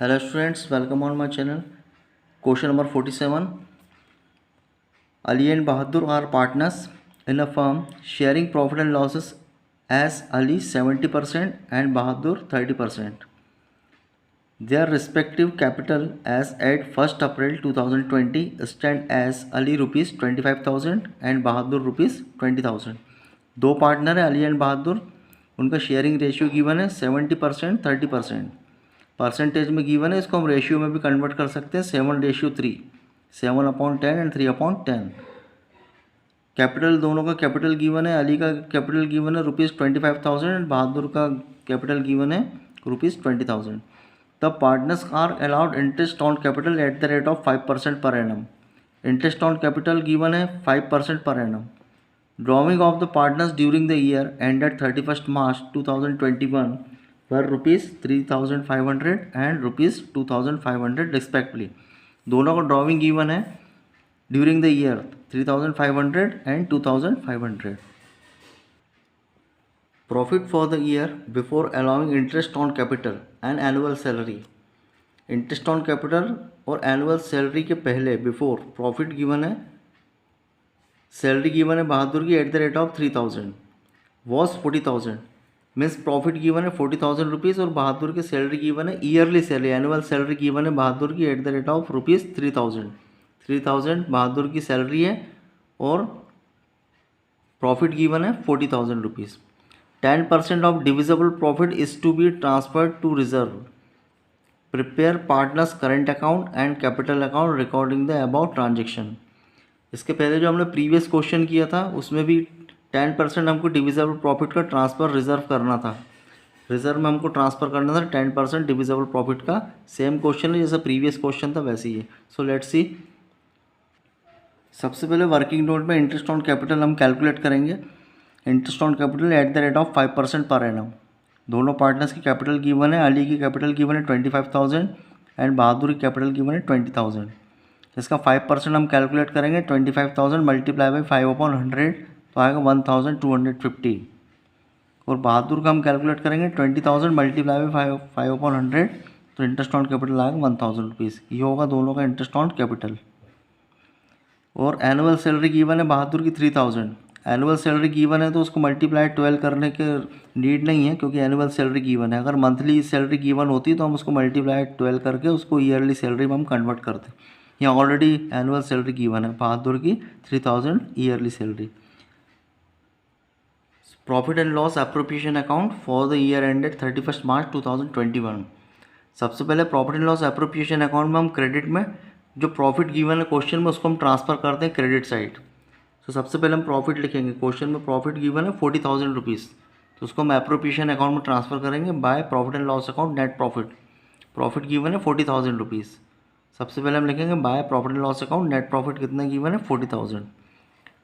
Hello students, welcome on my channel. Question number 47. Ali and Bahadur are partners in a firm sharing profit and losses as Ali 70% and Bahadur 30%. Their respective capital as at 1st April 2020 stand as Ali rupees 25,000 and Bahadur rupees 20,000. दो partner है Ali and बहादुर, उनका sharing ratio given है 70% 30%. Percentage में given है, इसको हम ratio में भी कन्वर्ट कर सकते हैं 7:3, 7/10 एंड 3/10. कैपिटल दोनों का कैपिटल गिवन है, अली का कैपिटल गिवन है ₹25,000 एंड बहादुर का कैपिटल गिवन है ₹20,000. The partners are allowed interest on capital at the rate of 5% per annum. Interest on capital given है 5% per annum. Drawing of the partners during the year ended 31st March 2021 पर ₹3,500 and ₹2,500 respectively. दोनों का drawing given है during the year 3,500 and 2,500. Profit for the year before allowing interest on capital and annual salary. Interest on capital और annual salary के पहले before profit given है, salary given है बहादुर की eight the rate of 3,000 was 40,000. Means profit given है 40,000 rupees और बहादुर की salary given है yearly salary, annual salary given है बहादुर की eight the rate of ₹3,000. 3,000 Bahadur की सैलरी है और प्रॉफिट गिवन है 40,000 rupees. 10% of divisible profit is to be transferred to reserve. Prepare partners current account and capital account recording the about transaction. इसके पहले जो हमने प्रीवियस क्वेश्चन किया था उसमें भी 10% हमको डिविजिबल प्रॉफिट का ट्रांसफ़र रिजर्व करना था. रिजर्व में हमको ट्रांसफ़र करना था 10% डिविजिबल प्रॉफिट का. सेम क्वेश्चन है जैसा प्रीवियस क्वेश्चन था वैसे ही है. So let's see. सबसे पहले वर्किंग नोट में इंटरेस्ट ऑन कैपिटल हम कैलकुलेट करेंगे. Interest on capital at the rate of 5% per annum. दोनों पार्टनर्स की कैपिटल गिवन है, अली की कैपिटल गिवन है 25,000 एंड बहादुर की कैपिटल गिवन है 20,000. इसका 5% हम कैलकुलेट करेंगे. 25,000 मल्टीप्लाई बाई 5/100 तो आएगा 1,250. और बहादुर का हम कैलकुलेट करेंगे 20,000 मल्टीप्लाई बाई 5/100 तो इंटरेस्ट ऑन कैपिटल आएगा 1,000 रुपीज़. ये होगा दोनों का इंटरेस्ट ऑन कैपिटल. और एनुअल सैलरी गिवन है बहादुर की 3,000. एनुअल सैलरी गिवन है तो उसको मल्टीप्लाई 12 करने के नीड नहीं है क्योंकि एनुअल सैलरी गिवन है. अगर मंथली सैलरी गिवन होती तो हम उसको मल्टीप्लाई 12 करके उसको ईयरली सैलरी में हम कन्वर्ट करते. यहाँ ऑलरेडी एनुअल सैलरी गिवन है बहादुर की 3,000 yearly salary. Profit and loss appropriation account for the year ended 31st March 2021. सबसे पहले profit and loss appropriation account में हम क्रेडिट में जो प्रॉफिट गिवन है क्वेश्चन में उसको हम ट्रांसफ़र करते हैं क्रेडिट साइड. तो सबसे पहले हम प्रॉफिट लिखेंगे. क्वेश्चन में प्रॉफिट गिवन है 40,000 रुपीज़ तो उसको हम एप्रोप्रिएशन अकाउंट में ट्रांसफ़र करेंगे by profit and loss account net profit. Profit given है 40,000 रुपीज़. सबसे पहले हम लिखेंगे by profit and loss account net profit कितना गिवन है 40,000.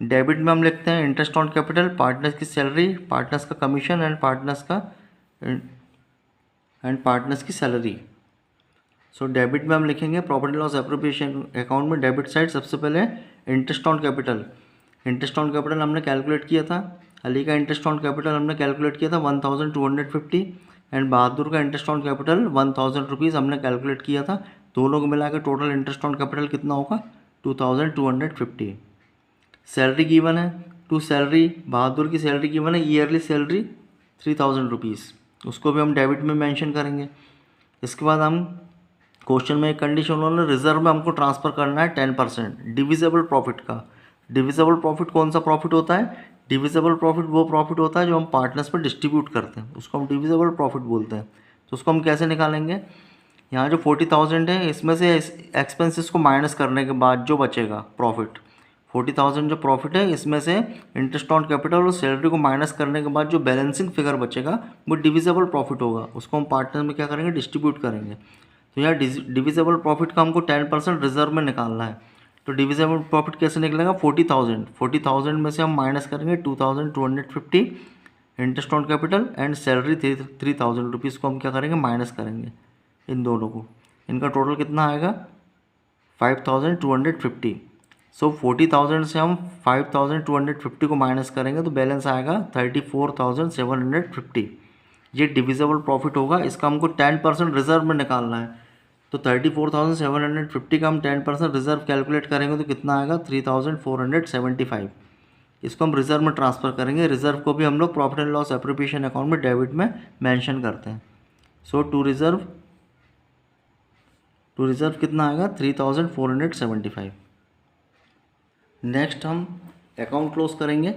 डेबिट में हम लिखते हैं इंटरेस्ट ऑन कैपिटल, पार्टनर्स की सैलरी, पार्टनर्स का कमीशन एंड पार्टनर्स की सैलरी. सो डेबिट में हम लिखेंगे profit and loss appropriation account में डेबिट साइड सबसे पहले interest on capital. Interest on capital हमने कैलकुलेट किया था. अली का इंटरेस्ट ऑन कैपिटल हमने कैलकुलेट किया था 1,250 एंड बहादुर का इंटरेस्ट ऑन कैपिटल 1,000 रुपीज़ हमने कैलकुलेट किया था. दोनों को मिला के टोटल इंटरेस्ट ऑन कैपिटल कितना होगा 2,250. सैलरी गिवन है टू सैलरी, बहादुर की सैलरी गिवन है ईयरली सैलरी 3,000 रुपीज़, उसको भी हम डेबिट में मेंशन करेंगे. इसके बाद हम क्वेश्चन में एक कंडीशन उन्होंने रिजर्व में हमको ट्रांसफ़र करना है 10% डिविजिबल प्रॉफिट का. डिविजिबल प्रॉफिट कौन सा प्रॉफिट होता है? डिविजिबल प्रॉफिट वो प्रॉफिट होता है जो हम पार्टनर्स पर डिस्ट्रीब्यूट करते हैं, उसको हम डिविजिबल प्रॉफिट बोलते हैं. तो उसको हम कैसे निकालेंगे? यहाँ जो 40,000 है इसमें से एक्सपेंसेस को माइनस करने के बाद जो बचेगा प्रॉफिट, 40,000 जो प्रॉफिट है इसमें से इंटरेस्ट ऑन कैपिटल और सैलरी को माइनस करने के बाद जो बैलेंसिंग फिगर बचेगा वो डिविजिबल प्रॉफिट होगा. उसको हम पार्टनर में क्या करेंगे? डिस्ट्रीब्यूट करेंगे. तो यहाँ डिविजिबल प्रॉफिट का हमको 10% रिजर्व में निकालना है. तो डिविजिबल प्रॉफिट कैसे निकलेगा? 40,000 में से हम माइनस करेंगे 2,250 interest on capital and salary 3,000 rupees को हम क्या करेंगे? माइनस करेंगे इन दोनों को. इनका टोटल कितना आएगा? 5,250. सो 40,000 से हम 5,250 को माइनस करेंगे तो बैलेंस आएगा 34,750. ये डिविजिबल प्रॉफिट होगा. इसका हमको 10% रिजर्व में निकालना है. तो 34,750 का हम 10% रिजर्व कैलकुलेट करेंगे तो कितना आएगा 3,475। इसको हम रिजर्व में ट्रांसफ़र करेंगे। रिजर्व को भी हम लोग profit and loss appropriation account में डेबिट में मेंशन करते हैं। सो टू रिजर्व कितना आएगा 3,475। नेक्स्ट हम अकाउंट क्लोज करेंगे।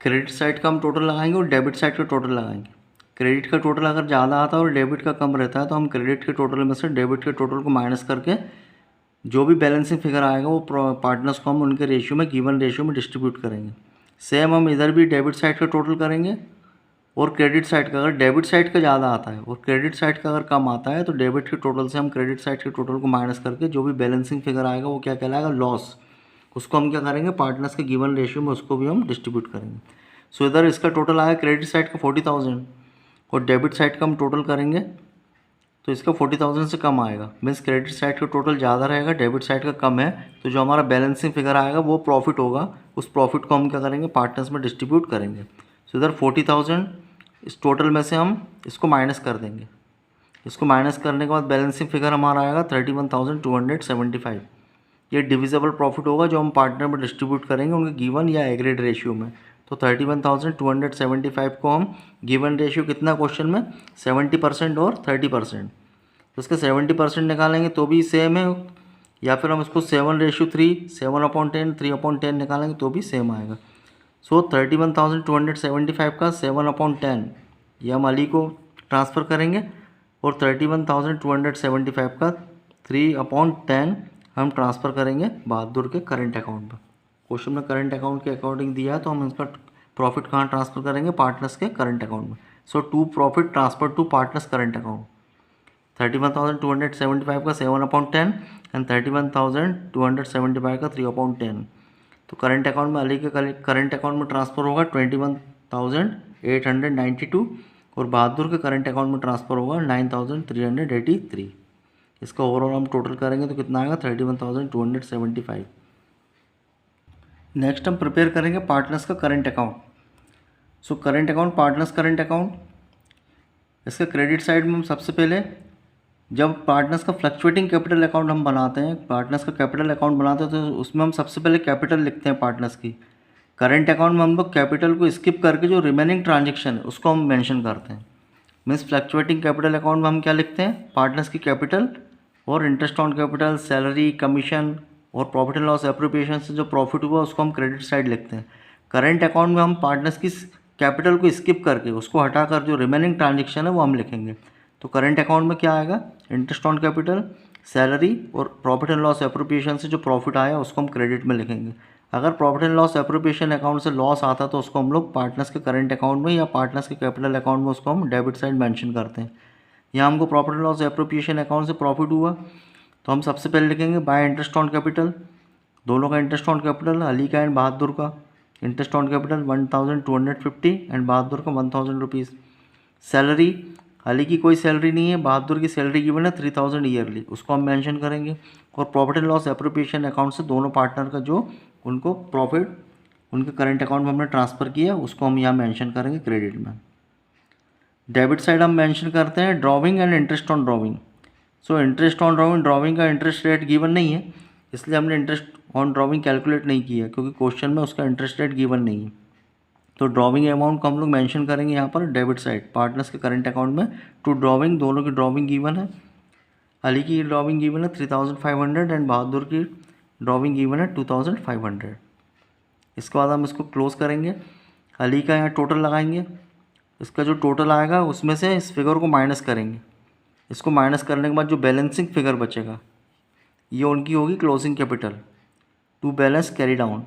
क्रेडिट साइड का हम टोटल लगाएंगे और डेबिट साइड का टोटल लगाएंगे। क्रेडिट का टोटल अगर ज़्यादा आता है और डेबिट का कम रहता है तो हम क्रेडिट के टोटल में से डेबिट के टोटल को माइनस करके जो भी बैलेंसिंग फिगर आएगा वो पार्टनर्स को हम उनके रेशियो में गिवन रेशियो में डिस्ट्रीब्यूट करेंगे। सेम हम इधर भी डेबिट साइड का टोटल करेंगे और क्रेडिट साइड का, अगर डेबिट साइड का ज़्यादा आता है और क्रेडिट साइड का अगर कम आता है तो डेबिट के टोटल से हम क्रेडिट साइड के टोटल को माइनस करके जो भी बैलेंसिंग फिगर आएगा वो क्या कहलाएगा लॉस, उसको हम क्या करेंगे पार्टनर्स के गिवन रेशियो में उसको भी हम डिस्ट्रीब्यूट करेंगे। सो इधर इसका टोटल आया क्रेडिट साइड का 40,000 और डेबिट साइड का हम टोटल करेंगे तो इसका 40,000 से कम आएगा। मीन्स क्रेडिट साइड का टोटल ज़्यादा रहेगा, डेबिट साइड का कम है, तो जो हमारा बैलेंसिंग फिगर आएगा वो प्रॉफिट होगा। उस प्रॉफिट को हम क्या करेंगे पार्टनर्स में डिस्ट्रीब्यूट करेंगे। सो इधर 40,000 इस टोटल में से हम इसको माइनस कर देंगे। इसको माइनस करने के बाद बैलेंसिंग फिगर हमारा आएगा 31,275। ये डिविजिबल प्रॉफिट होगा जो हम पार्टनर में डिस्ट्रीब्यूट करेंगे उनके गिवन या एग्रीड रेशियो में। तो 31,275 को हम गिवन रेशियो कितना क्वेश्चन में 70% और 30%, तो इसका 70% निकालेंगे तो भी सेम है, या फिर हम इसको 7:3 7/10 3/10 निकालेंगे तो भी सेम आएगा। सो 31,275 का 7/10 ये हम अली को ट्रांसफ़र करेंगे और 31,275 का 3/10 हम ट्रांसफ़र करेंगे बहादुर के करंट अकाउंट में। क्वेश्चन में करंट अकाउंट के अकॉर्डिंग दिया है तो हम इसका प्रॉफिट कहाँ ट्रांसफ़र करेंगे पार्टनर्स के करंट अकाउंट में। So to profit transfer to partners current account. 31,275 का 7/10 एंड 31,275 का 3/10। तो करंट अकाउंट में अली के करंट अकाउंट में ट्रांसफ़र होगा 21,892 और बहादुर के करंट अकाउंट में ट्रांसफ़र होगा 9,383। इसका ओवरऑल हम टोटल करेंगे तो कितना आएगा 31,275। नेक्स्ट हम प्रिपेयर करेंगे पार्टनर्स का current account. So current account partners current account, इसके क्रेडिट साइड में हम सबसे पहले जब पार्टनर्स का फ्लक्चुएटिंग कैपिटल अकाउंट हम बनाते हैं, पार्टनर्स का कैपिटल अकाउंट बनाते हैं तो उसमें हम सबसे पहले कैपिटल लिखते हैं पार्टनर्स की। करंट अकाउंट में हम लोग कैपिटल को स्किप करके जो रिमेनिंग ट्रांजेक्शन है उसको हम मेंशन करते हैं। मीन्स फ्लक्चुएटिंग कैपिटल अकाउंट में हम क्या लिखते हैं पार्टनर्स की कैपिटल और interest on capital, salary, commission और प्रॉफिट एंड लॉस एप्रोप्रिएशन से जो प्रॉफिट हुआ उसको हम क्रेडिट साइड लिखते हैं। करंट अकाउंट में हम पार्टनर्स की कैपिटल को स्किप करके उसको हटाकर जो रिमेनिंग ट्रांजेक्शन है वो हम लिखेंगे। तो करंट अकाउंट में क्या आएगा इंटरेस्ट ऑन कैपिटल, सैलरी और प्रॉफिट एंड लॉस एप्रोप्रिएशन से जो प्रॉफिट आया उसको हम क्रेडिट में लिखेंगे। अगर profit and loss appropriation account से लॉस आता तो उसको हम लोग पार्टनर्स के करंट अकाउंट में या पार्टनर्स के कैपिटल अकाउंट में उसको हम डेबिट साइड मेंशन करते हैं। यहाँ हमको profit and loss appropriation account से प्रॉफिट हुआ तो हम सबसे पहले लिखेंगे बाय इंटरेस्ट ऑन कैपिटल, दोनों का इंटरेस्ट ऑन कैपिटल, अली का एंड बहादुर का इंटरेस्ट ऑन कैपिटल 1,250 एंड बहादुर का 1,000 रुपीज़। सैलरी, अली की कोई सैलरी नहीं है, बहादुर की सैलरी गिवन है 3,000 ईयरली, उसको हम मेंशन करेंगे। और profit and loss appropriation account से दोनों पार्टनर का जो उनको प्रॉफिट उनके करंट अकाउंट में हमने ट्रांसफ़र किया उसको हम यहाँ मेंशन करेंगे क्रेडिट में। डेबिट साइड हम मेंशन करते हैं drawing and interest on drawing. So interest on drawing का इंटरेस्ट रेट गिवन नहीं है इसलिए हमने इंटरेस्ट ऑन ड्रॉविंग कैलकुलेट नहीं किया क्योंकि क्वेश्चन में उसका इंटरेस्ट रेट गिवन नहीं है। तो ड्रॉविंग अमाउंट को हम लोग मेंशन करेंगे यहाँ पर डेबिट साइड पार्टनर्स के करंट अकाउंट में। टू ड्रॉविंग, दोनों की ड्रॉविंग गिवन है, अली की ड्रॉविंग गिवन है 3,500 एंड बहादुर की ड्रॉविंग गिवन है 2,500। इसके बाद हम इसको क्लोज करेंगे। अली का यहाँ टोटल लगाएंगे, इसका जो टोटल आएगा उसमें से इस फिगर को माइनस करेंगे। इसको माइनस करने के बाद जो बैलेंसिंग फिगर बचेगा ये उनकी होगी closing capital to balance carry down.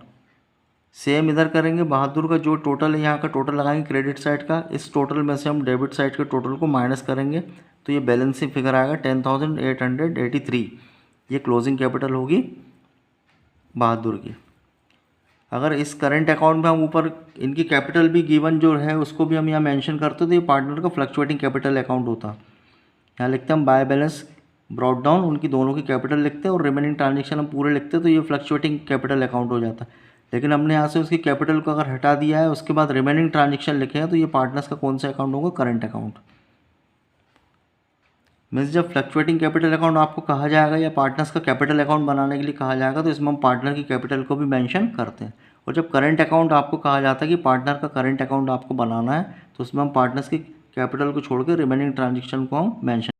Same इधर करेंगे, बहादुर का जो टोटल है यहाँ का टोटल लगाएंगे क्रेडिट साइड का, इस टोटल में से हम डेबिट साइड के टोटल को माइनस करेंगे तो ये बैलेंसिंग फिगर आएगा 10,883। ये क्लोजिंग कैपिटल होगी बहादुर की। अगर इस करंट अकाउंट में हम ऊपर इनकी कैपिटल भी गिवन जो है उसको भी हम यहाँ मेंशन करते तो ये पार्टनर का फ्लक्चुएटिंग कैपिटल अकाउंट होता। यहाँ लिखते हैं हम बाय बैलेंस ब्रॉट डाउन, उनकी दोनों की कैपिटल लिखते हैं और रिमेनिंग ट्रांजेक्शन हम पूरे लिखते हैं तो ये फ्लक्चुएटिंग कैपिटल अकाउंट हो जाता है। लेकिन हमने यहाँ से उसकी कैपिटल को अगर हटा दिया है उसके बाद रिमेनिंग ट्रांजेक्शन लिखे हैं तो ये पार्टनर्स का कौन सा अकाउंट होगा करंट अकाउंट। मीन्स जब फ्लक्चुएटिंग कैपिटल अकाउंट आपको कहा जाएगा या पार्टनर्स का कैपिटल अकाउंट बनाने के लिए कहा जाएगा तो इसमें हम पार्टनर की कैपिटल को भी मेंशन करते हैं। और जब करंट अकाउंट आपको कहा जाता है कि पार्टनर का करंट अकाउंट आपको बनाना है तो उसमें हम पार्टनर्स की कैपिटल को छोड़ के रिमेनिंग ट्रांजेक्शन को हम मेंशन